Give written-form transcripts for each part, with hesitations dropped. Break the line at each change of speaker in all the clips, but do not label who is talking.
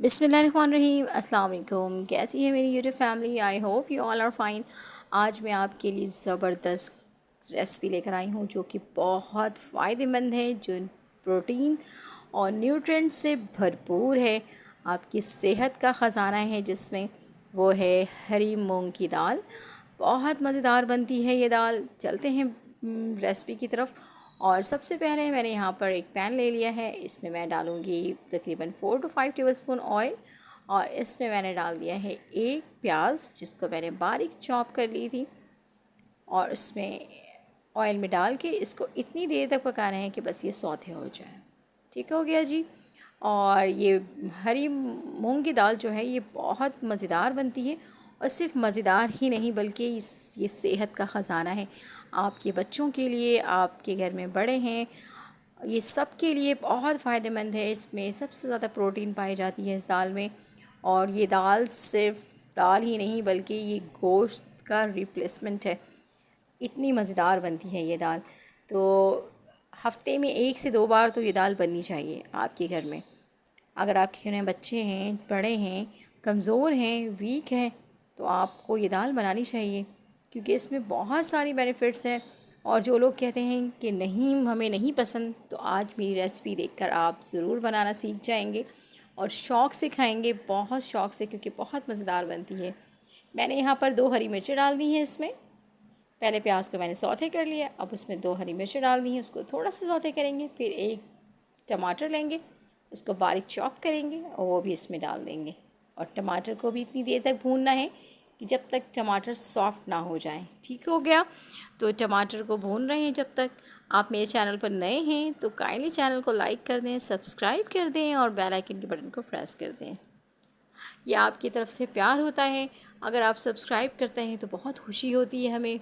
बिस्मिल्लाहिर्रहमानिर्रहीम अस्सलाम वालेकुम। कैसी है मेरी YouTube family? I hope you all are fine. आज मैं आपके लिए ज़बरदस्त रेसिपी लेकर आई हूँ जो कि बहुत फ़ायदेमंद है, जो प्रोटीन और न्यूट्रिएंट से भरपूर है। आपकी सेहत का ख़जाना है जिसमें वो है हरी मूंग की दाल। बहुत मज़ेदार बनती है ये दाल। चलते हैं रेसिपी की तरफ। और सबसे पहले मैंने यहाँ पर एक पैन ले लिया है। इसमें मैं डालूँगी तकरीबन 4 to 5 टेबलस्पून ऑयल। और इसमें मैंने डाल दिया है एक प्याज जिसको मैंने बारीक चॉप कर ली थी। और इसमें ऑयल में डाल के इसको इतनी देर तक पकाना है कि बस ये सौते हो जाए। ठीक हो गया जी। और ये हरी मूंग की दाल जो है ये बहुत मज़ेदार बनती है। और सिर्फ मज़ेदार ही नहीं बल्कि ये सेहत का ख़जाना है। आपके बच्चों के लिए, आपके घर में बड़े हैं, ये सब के लिए बहुत फ़ायदेमंद है। इसमें सबसे ज़्यादा प्रोटीन पाई जाती है इस दाल में। और ये दाल सिर्फ दाल ही नहीं बल्कि ये गोश्त का रिप्लेसमेंट है। इतनी मज़ेदार बनती है ये दाल। तो हफ्ते में 1 से 2 बार तो ये दाल बननी चाहिए आपके घर में। अगर आपके घर में बच्चे हैं, बड़े हैं, कमज़ोर हैं, वीक हैं, तो आपको ये दाल बनानी चाहिए क्योंकि इसमें बहुत सारी बेनिफिट्स हैं। और जो लोग कहते हैं कि नहीं हमें नहीं पसंद, तो आज मेरी रेसिपी देखकर आप ज़रूर बनाना सीख जाएंगे और शौक़ से खाएंगे, बहुत शौक़ से, क्योंकि बहुत मज़ेदार बनती है। मैंने यहाँ पर 2 हरी मिर्चें डाल दी हैं इसमें। पहले प्याज को मैंने सौते कर लिया, अब उसमें 2 हरी मिर्चें डाल दी हैं, उसको थोड़ा सा सौते करेंगे। फिर एक टमाटर लेंगे, उसको बारीक चॉप करेंगे और वो भी इसमें डाल देंगे। और टमाटर को भी इतनी देर तक भूनना है कि जब तक टमाटर सॉफ्ट ना हो जाए। ठीक हो गया। तो टमाटर को भून रहे हैं जब तक। आप मेरे चैनल पर नए हैं तो काइंडली चैनल को लाइक कर दें, सब्सक्राइब कर दें और बेल आइकन के बटन को प्रेस कर दें। यह आपकी तरफ से प्यार होता है। अगर आप सब्सक्राइब करते हैं तो बहुत खुशी होती है हमें।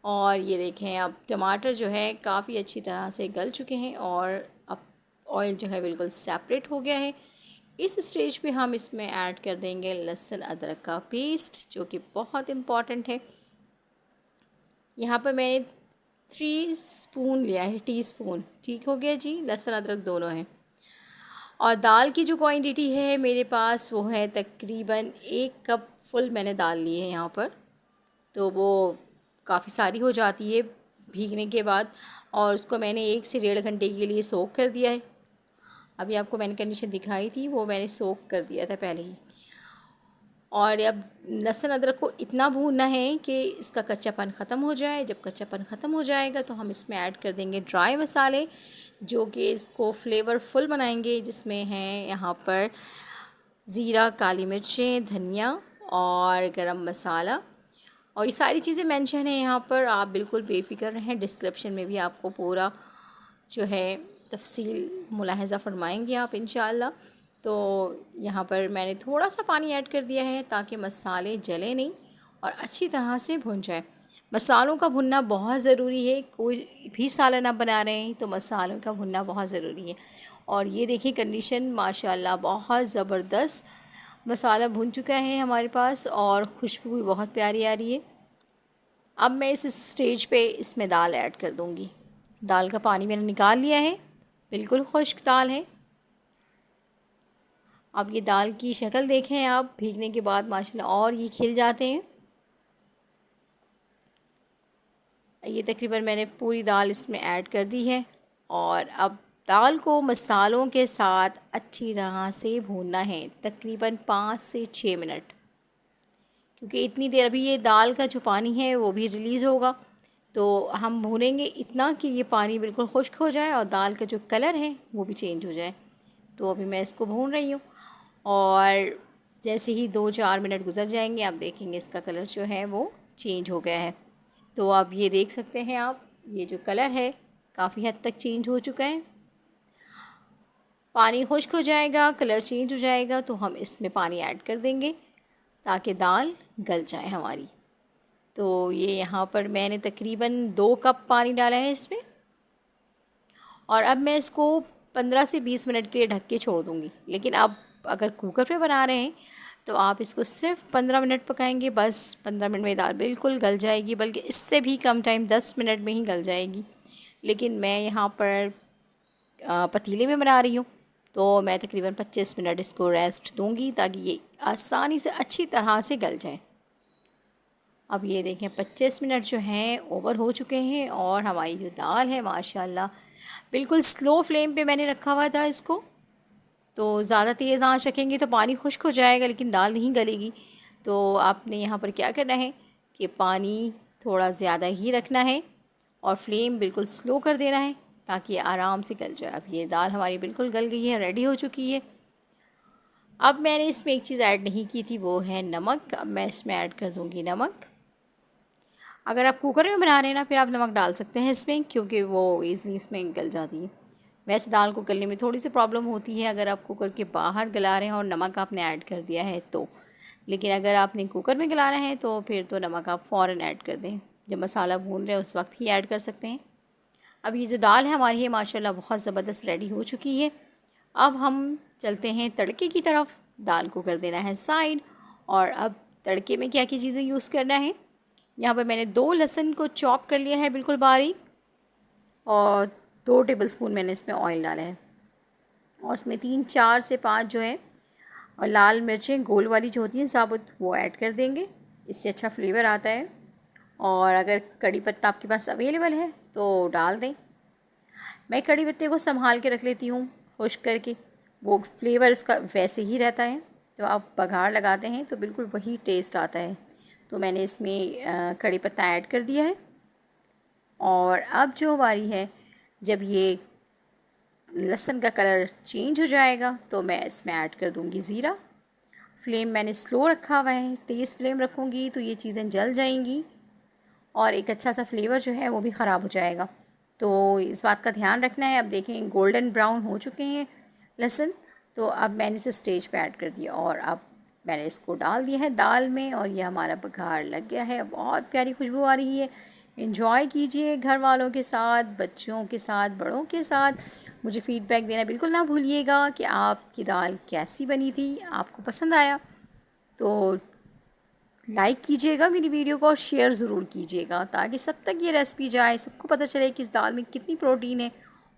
और ये देखें, अब टमाटर जो है काफ़ी अच्छी तरह से गल चुके हैं और अब ऑयल जो है बिल्कुल सेपरेट हो गया है। इस स्टेज पे हम इसमें ऐड कर देंगे लहसुन अदरक का पेस्ट, जो कि बहुत इम्पॉर्टेंट है। यहाँ पर मैंने 3 स्पून लिया है, टीस्पून। ठीक हो गया जी। लहसुन अदरक दोनों हैं। और दाल की जो क्वांटिटी है मेरे पास वो है तकरीबन 1 कप फुल मैंने दाल ली है यहाँ पर। तो वो काफ़ी सारी हो जाती है भीगने के बाद। और उसको मैंने 1 से 1.5 घंटे के लिए सोक कर दिया है। अभी आपको मैंने कंडीशन दिखाई थी, वो मैंने सोक कर दिया था पहले ही। और अब लहसुन अदरक को इतना भूनना है कि इसका कच्चापन ख़त्म हो जाए। जब कच्चापन ख़त्म हो जाएगा तो हम इसमें ऐड कर देंगे ड्राई मसाले, जो कि इसको फ्लेवरफुल बनाएंगे, जिसमें हैं यहाँ पर ज़ीरा, काली मिर्चें, धनिया और गरम मसाला। और ये सारी चीज़ें मेंशन है यहाँ पर, आप बिल्कुल बेफ़िक्र रहें। डिस्क्रिप्शन में भी आपको पूरा जो है तफ़सील मुलाहज़ा फ़रमाएंगे आप इंशाअल्लाह। तो यहाँ पर मैंने थोड़ा सा पानी ऐड कर दिया है ताकि मसाले जले नहीं और अच्छी तरह से भुन जाए। मसालों का भुनना बहुत ज़रूरी है। कोई भी सालन आप बना रहे हैं तो मसालों का भुनना बहुत ज़रूरी है। और ये देखिए कंडीशन माशाल्लाह बहुत ज़बरदस्त मसाला भुन चुका है हमारे पास और खुशबू भी बहुत प्यारी आ रही है। अब मैं इस स्टेज पे इसमें दाल ऐड कर दूँगी। दाल का पानी मैंने निकाल लिया है, बिल्कुल खुश्क दाल है। अब ये दाल की शक्ल देखें आप, भीगने के बाद माशाल्लाह और ये खिल जाते हैं। ये तकरीबन मैंने पूरी दाल इसमें ऐड कर दी है। और अब दाल को मसालों के साथ अच्छी तरह से भूनना है तकरीबन 5 से 6 मिनट, क्योंकि इतनी देर अभी ये दाल का जो पानी है वो भी रिलीज़ होगा। तो हम भूनेंगे इतना कि ये पानी बिल्कुल खुश्क हो जाए और दाल का जो कलर है वो भी चेंज हो जाए। तो अभी मैं इसको भून रही हूँ। और जैसे ही 2-4 मिनट गुजर जाएंगे आप देखेंगे इसका कलर जो है वो चेंज हो गया है। तो आप ये देख सकते हैं आप, ये जो कलर है काफ़ी हद तक चेंज हो चुका है। पानी खुश्क हो जाएगा, कलर चेंज हो जाएगा तो हम इसमें पानी ऐड कर देंगे ताकि दाल गल जाए हमारी। तो ये यहाँ पर मैंने तकरीबन 2 कप पानी डाला है इसमें। और अब मैं इसको 15 से 20 मिनट के लिए ढक के छोड़ दूँगी। लेकिन आप अगर कुकर पे बना रहे हैं तो आप इसको सिर्फ 15 मिनट पकाएंगे, बस 15 मिनट में दाल बिल्कुल गल जाएगी, बल्कि इससे भी कम टाइम 10 मिनट में ही गल जाएगी। लेकिन मैं यहाँ पर पतीले में बना रही हूँ तो मैं तकरीबन 25 मिनट इसको रेस्ट दूंगी ताकि ये आसानी से अच्छी तरह से गल जाए। अब ये देखें 25 मिनट जो हैं ओवर हो चुके हैं और हमारी जो दाल है माशाल्लाह बिल्कुल स्लो फ्लेम पे मैंने रखा हुआ था इसको। तो ज़्यादा तेज़ आंच रखेंगे तो पानी खुश्क हो जाएगा लेकिन दाल नहीं गलेगी। तो आपने यहाँ पर क्या करना है कि पानी थोड़ा ज़्यादा ही रखना है और फ्लेम बिल्कुल स्लो कर देना है ताकि आराम से गल जाए। अब ये दाल हमारी बिल्कुल गल गई है, रेडी हो चुकी है। अब मैंने इसमें एक चीज़ ऐड नहीं की थी, वो है नमक। अब मैं इसमें ऐड कर दूँगी नमक। अगर आप कुकर में बना रहे हैं ना फिर आप नमक डाल सकते हैं इसमें, क्योंकि वो ईज़िली इसमें गल जाती है। वैसे दाल को गलने में थोड़ी सी प्रॉब्लम होती है अगर आप कुकर के बाहर गला रहे हैं और नमक आपने ऐड कर दिया है तो, लेकिन अगर आपने कुकर में गलाना है तो फिर तो नमक आप फ़ौरन ऐड कर दें। जब मसाला भून रहे हैं उस वक्त ही ऐड कर सकते हैं। अब ये जो दाल है हमारी है माशाल्लाह बहुत ज़बरदस्त रेडी हो चुकी है। अब हम चलते हैं तड़के की तरफ। दाल को कर देना है साइड। और अब तड़के में क्या क्या चीज़ें यूज़ करना है, यहाँ पर मैंने 2 लहसुन को चॉप कर लिया है बिल्कुल बारीक, और 2 टेबलस्पून मैंने इसमें ऑयल डाला है, और उसमें 3-4 से 5 जो है और लाल मिर्चें गोल वाली जो होती हैं साबुत, वो ऐड कर देंगे। इससे अच्छा फ्लेवर आता है। और अगर कड़ी पत्ता आपके पास अवेलेबल है तो डाल दें। मैं कड़ी पत्ते को संभाल के रख लेती हूँ खुश्क करके, वो फ्लेवर इसका वैसे ही रहता है। जब आप बघार लगाते हैं तो बिल्कुल वही टेस्ट आता है। तो मैंने इसमें कड़ी पत्ता ऐड कर दिया है। और अब जो बारी है, जब ये लहसुन का कलर चेंज हो जाएगा तो मैं इसमें ऐड कर दूँगी ज़ीरा। फ्लेम मैंने स्लो रखा हुआ है, तेज़ फ्लेम रखूँगी तो ये चीज़ें जल जाएंगी और एक अच्छा सा फ्लेवर जो है वो भी ख़राब हो जाएगा। तो इस बात का ध्यान रखना है। अब देखें गोल्डन ब्राउन हो चुके हैं लहसुन, तो अब मैंने इसे स्टेज पे ऐड कर दिया और अब मैंने इसको डाल दिया है दाल में और ये हमारा बघार लग गया है। बहुत प्यारी खुशबू आ रही है। एंजॉय कीजिए घर वालों के साथ, बच्चों के साथ, बड़ों के साथ। मुझे फ़ीडबैक देना बिल्कुल ना भूलिएगा कि आपकी दाल कैसी बनी थी, आपको पसंद आया। तो लाइक कीजिएगा मेरी वीडियो को और शेयर ज़रूर कीजिएगा ताकि सब तक ये रेसिपी जाए, सबको पता चले कि इस दाल में कितनी प्रोटीन है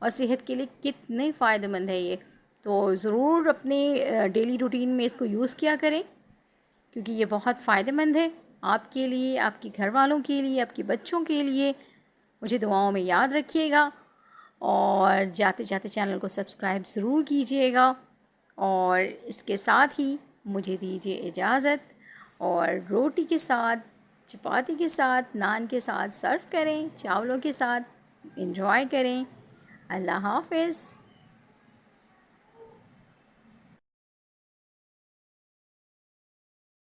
और सेहत के लिए कितने फ़ायदेमंद है ये। तो ज़रूर अपने डेली रूटीन में इसको यूज़ किया करें, क्योंकि ये बहुत फ़ायदेमंद है आपके लिए, आपके घर वालों के लिए, आपके बच्चों के लिए। मुझे दुआओं में याद रखिएगा और जाते जाते चैनल को सब्सक्राइब ज़रूर कीजिएगा। और इसके साथ ही मुझे दीजिए इजाज़त, और रोटी के साथ, चपाती के साथ, नान के साथ सर्व करें, चावलों के साथ एंजॉय करें। अल्लाह हाफ़िज़।